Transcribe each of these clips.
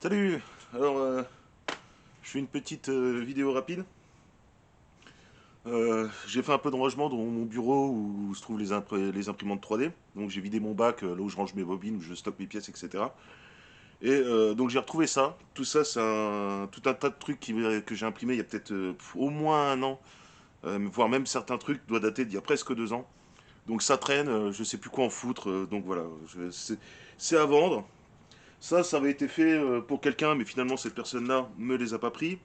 Salut. Alors, je fais une petite vidéo rapide. J'ai fait un peu de rangement dans mon bureau où se trouvent les imprimantes 3D. Donc j'ai vidé mon bac, là où je range mes bobines, où je stocke mes pièces, etc. Et donc j'ai retrouvé ça. Tout ça, c'est tout un tas de trucs que j'ai imprimé il y a peut-être au moins un an, voire même certains trucs doivent dater d'il y a presque 2 ans. Donc ça traîne, je sais plus quoi en foutre. Donc voilà, c'est à vendre. Ça avait été fait pour quelqu'un, mais finalement cette personne-là me les a pas pris.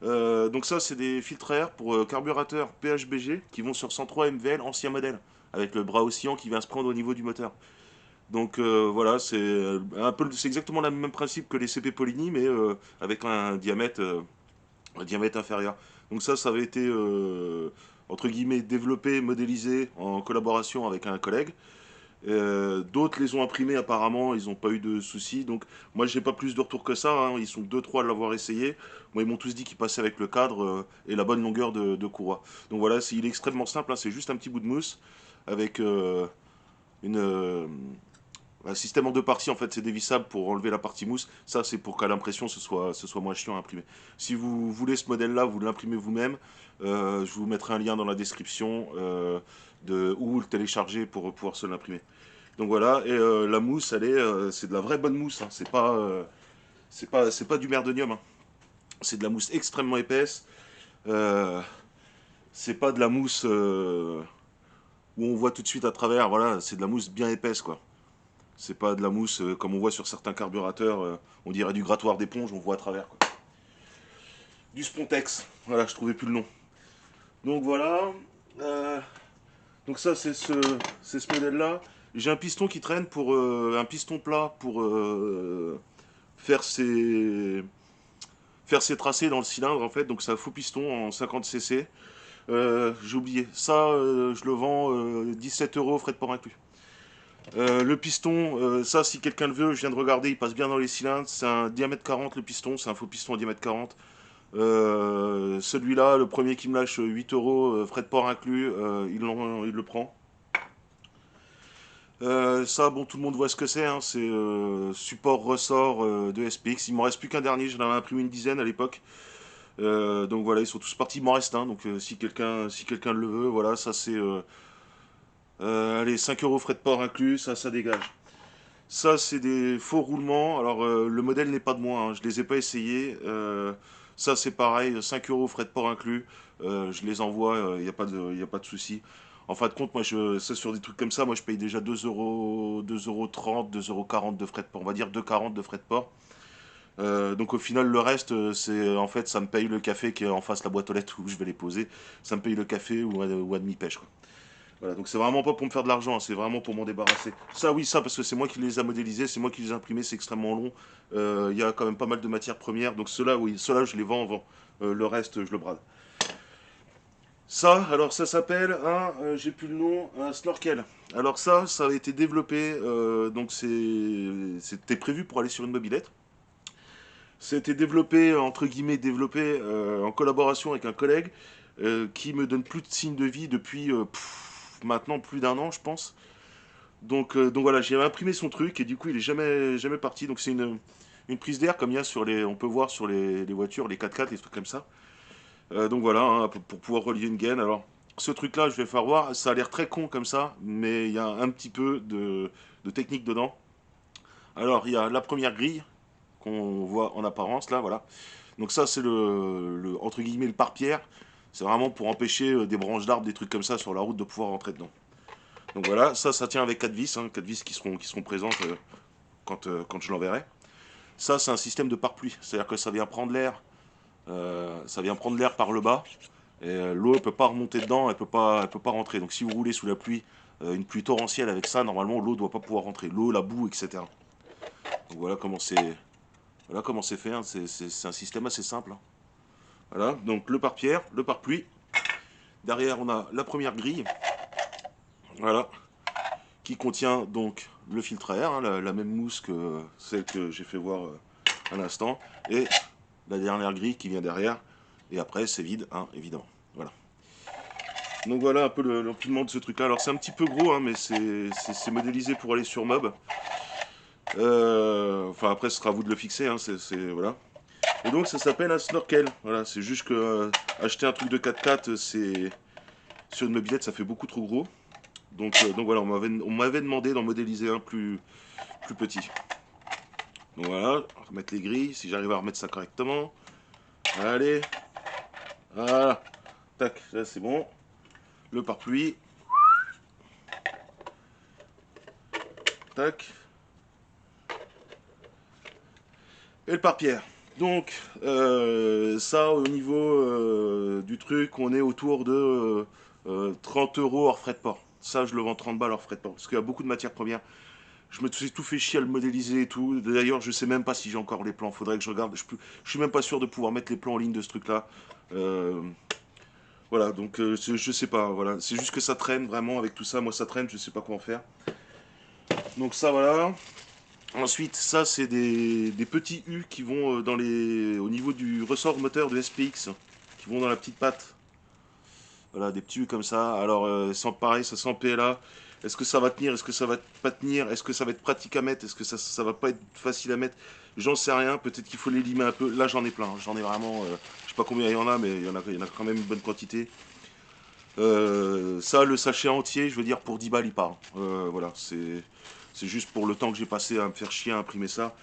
Donc ça, c'est des filtres à air pour carburateur PHBG qui vont sur 103 MVL ancien modèle, avec le bras oscillant qui vient se prendre au niveau du moteur. Donc voilà, c'est exactement le même principe que les CP Poligny, mais avec un diamètre inférieur. Donc ça avait été entre guillemets développé, modélisé en collaboration avec un collègue. D'autres les ont imprimés apparemment, ils n'ont pas eu de soucis. Donc moi j'ai pas plus de retours que ça, hein. Ils sont deux trois à l'avoir essayé. Moi ils m'ont tous dit qu'ils passaient avec le cadre et la bonne longueur de courroie. Donc voilà, il est extrêmement simple, hein. C'est juste un petit bout de mousse avec une, un système en deux parties. En fait c'est dévissable pour enlever la partie mousse. Ça c'est pour qu'à l'impression ce soit moins chiant à imprimer. Si vous voulez ce modèle là, vous l'imprimez vous-même. Je vous mettrai un lien dans la description de où le télécharger pour pouvoir se l'imprimer. Donc voilà, et la mousse, c'est de la vraie bonne mousse, hein. C'est pas du merdonium, hein. C'est de la mousse extrêmement épaisse. Euh, c'est pas de la mousse où on voit tout de suite à travers. Voilà, c'est de la mousse bien épaisse, quoi. C'est pas de la mousse comme on voit sur certains carburateurs. On dirait du grattoir d'éponge, on voit à travers, quoi. Du Spontex. Voilà, je trouvais plus le nom. Donc voilà. Euh, donc ça, c'est ce modèle-là. J'ai un piston qui traîne pour un piston plat pour faire ses tracés dans le cylindre en fait. Donc c'est un faux piston en 50 cc. J'ai oublié. Ça, je le vends 17 euros, frais de port inclus. Le piston, ça, si quelqu'un le veut, je viens de regarder, il passe bien dans les cylindres. C'est un diamètre 40 le piston, c'est un faux piston en diamètre 40. Celui-là, le premier qui me lâche 8 euros, frais de port inclus, il le prend. Ça, bon, tout le monde voit ce que c'est, hein. C'est support ressort de SPX. Il m'en reste plus qu'un dernier, j'en avais imprimé une dizaine à l'époque. Donc voilà, ils sont tous partis, il m'en reste un. Donc si quelqu'un le veut, voilà, ça c'est allez, 5 euros frais de port inclus, ça dégage. Ça c'est des faux roulements. Alors le modèle n'est pas de moi, hein, je les ai pas essayés. Ça c'est pareil, 5 euros frais de port inclus. Je les envoie, il n'y a pas de souci. En fin de compte, moi, ça sur des trucs comme ça, moi je paye déjà 2 euros, 2,30 euros, 2,40 € de frais de port. On va dire 2,40 € de frais de port. Donc au final, le reste, c'est en fait, ça me paye le café qui est en face de la boîte aux lettres où je vais les poser. Ça me paye le café ou à demi-pêche, quoi. Voilà, donc c'est vraiment pas pour me faire de l'argent, hein, c'est vraiment pour m'en débarrasser. Ça, oui, ça, parce que c'est moi qui les a modélisés, c'est moi qui les ai imprimés, c'est extrêmement long. Il y a quand même pas mal de matières premières, donc ceux-là, oui, ceux-là, je les vends en vend. Le reste, je le brade. Ça, alors ça s'appelle j'ai plus le nom, un snorkel. Alors ça a été développé, donc c'était prévu pour aller sur une mobilette. C'était développé, entre guillemets, développé en collaboration avec un collègue qui me donne plus de signes de vie depuis maintenant plus d'un an, je pense. Donc voilà, j'ai imprimé son truc et du coup il est jamais, jamais parti. Donc c'est une prise d'air comme il y a on peut voir sur les voitures, les 4x4, les trucs comme ça. Donc voilà, hein, pour pouvoir relier une gaine. Alors ce truc-là, je vais faire voir, ça a l'air très con comme ça, mais il y a un petit peu de technique dedans. Alors il y a la première grille qu'on voit en apparence là, voilà. Donc ça c'est entre guillemets le pare-pierre. C'est vraiment pour empêcher des branches d'arbres, des trucs comme ça sur la route de pouvoir rentrer dedans. Donc voilà, ça tient avec 4 vis, hein, 4 vis qui seront présentes quand je l'enverrai. Ça c'est un système de pare-pluie, c'est-à-dire que ça vient prendre l'air par le bas, et l'eau ne peut pas remonter dedans, elle peut pas rentrer. Donc si vous roulez sous la pluie, une pluie torrentielle avec ça, normalement l'eau ne doit pas pouvoir rentrer. L'eau, la boue, etc. Donc voilà comment c'est fait, hein. C'est un système assez simple, hein. Voilà, donc le pare-pierre, le pare-pluie. Derrière, on a la première grille, voilà, qui contient donc le filtre à air, hein, la même mousse que celle que j'ai fait voir à l'instant, et la dernière grille qui vient derrière. Et après, c'est vide, hein, évidemment. Voilà. Donc voilà un peu l'empilement de ce truc-là. Alors c'est un petit peu gros, hein, mais c'est modélisé pour aller sur Mob. Enfin après ce sera à vous de le fixer, hein, voilà. Et donc ça s'appelle un snorkel. Voilà, c'est juste que acheter un truc de 4x4, c'est sur une mobilette, ça fait beaucoup trop gros. Donc voilà, on m'avait demandé d'en modéliser un plus petit. Donc voilà, remettre les grilles, si j'arrive à remettre ça correctement. Allez, voilà, tac, là c'est bon. Le pare-pluie, tac, et le pare-pierre. Donc ça au niveau du truc, on est autour de 30 euros hors frais de port. Ça je le vends 30 balles hors frais de port. Parce qu'il y a beaucoup de matières premières. Je me suis tout fait chier à le modéliser et tout. D'ailleurs, je sais même pas si j'ai encore les plans. Faudrait que je regarde. Je suis même pas sûr de pouvoir mettre les plans en ligne de ce truc-là. Euh, voilà, donc je sais pas. Voilà, c'est juste que ça traîne vraiment avec tout ça. Moi, ça traîne. Je sais pas quoi en faire. Donc ça, voilà. Ensuite, ça, c'est des petits U qui vont au niveau du ressort moteur de SPX, qui vont dans la petite patte. Voilà, des petits U comme ça. Alors, pareil, ça sent PLA. Est-ce que ça va tenir? Est-ce que ça va pas tenir? Est-ce que ça va être pratique à mettre? Est-ce que ça va pas être facile à mettre? J'en sais rien. Peut-être qu'il faut les limer un peu. Là, j'en ai plein. J'en ai vraiment. Je sais pas combien il y en a, mais il y en a quand même une bonne quantité. Ça, le sachet entier, je veux dire, pour 10 balles, il part. Voilà, c'est juste pour le temps que j'ai passé à me faire chier à imprimer ça.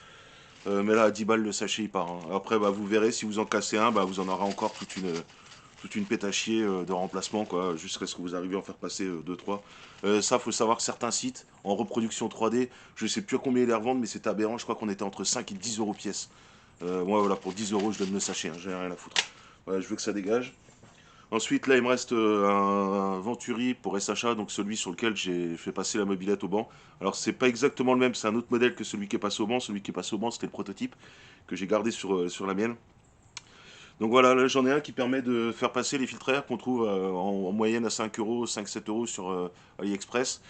Mais là, à 10 balles, le sachet, il part, hein. Après, bah, vous verrez, si vous en cassez un, bah, vous en aurez encore toute une pète à chier de remplacement, quoi, jusqu'à ce que vous arriviez à en faire passer 2-3. Ça, faut savoir que certains sites, en reproduction 3D, je sais plus à combien ils les revendent, mais c'est aberrant, je crois qu'on était entre 5 et 10 euros pièce. Moi, voilà, pour 10 euros, je donne le sachet, hein, j'ai rien à foutre. Voilà, je veux que ça dégage. Ensuite, là, il me reste un Venturi pour SHA, donc celui sur lequel j'ai fait passer la mobilette au banc. Alors, c'est pas exactement le même, c'est un autre modèle que celui qui est passé au banc. Celui qui est passé au banc, c'était le prototype que j'ai gardé sur la mienne. Donc voilà, là, j'en ai un qui permet de faire passer les filtres à air qu'on trouve en moyenne à 5 euros, 5-7 euros sur AliExpress.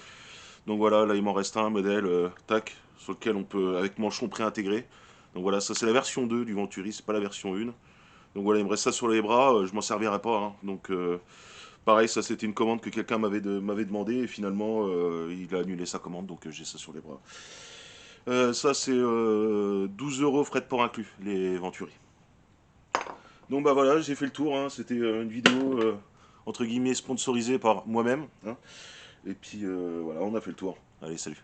Donc voilà, là, il m'en reste un modèle, tac, sur lequel on peut, avec manchon préintégré. Donc voilà, ça c'est la version 2 du Venturi, c'est pas la version 1. Donc voilà, il me reste ça sur les bras, je m'en servirai pas, hein. Donc pareil, ça c'était une commande que quelqu'un m'avait demandé et finalement il a annulé sa commande, donc j'ai ça sur les bras. Ça c'est 12 euros frais de port inclus, les Venturi. Donc bah voilà, j'ai fait le tour, hein. C'était une vidéo entre guillemets sponsorisée par moi-même, hein. Et puis voilà, on a fait le tour. Allez, salut.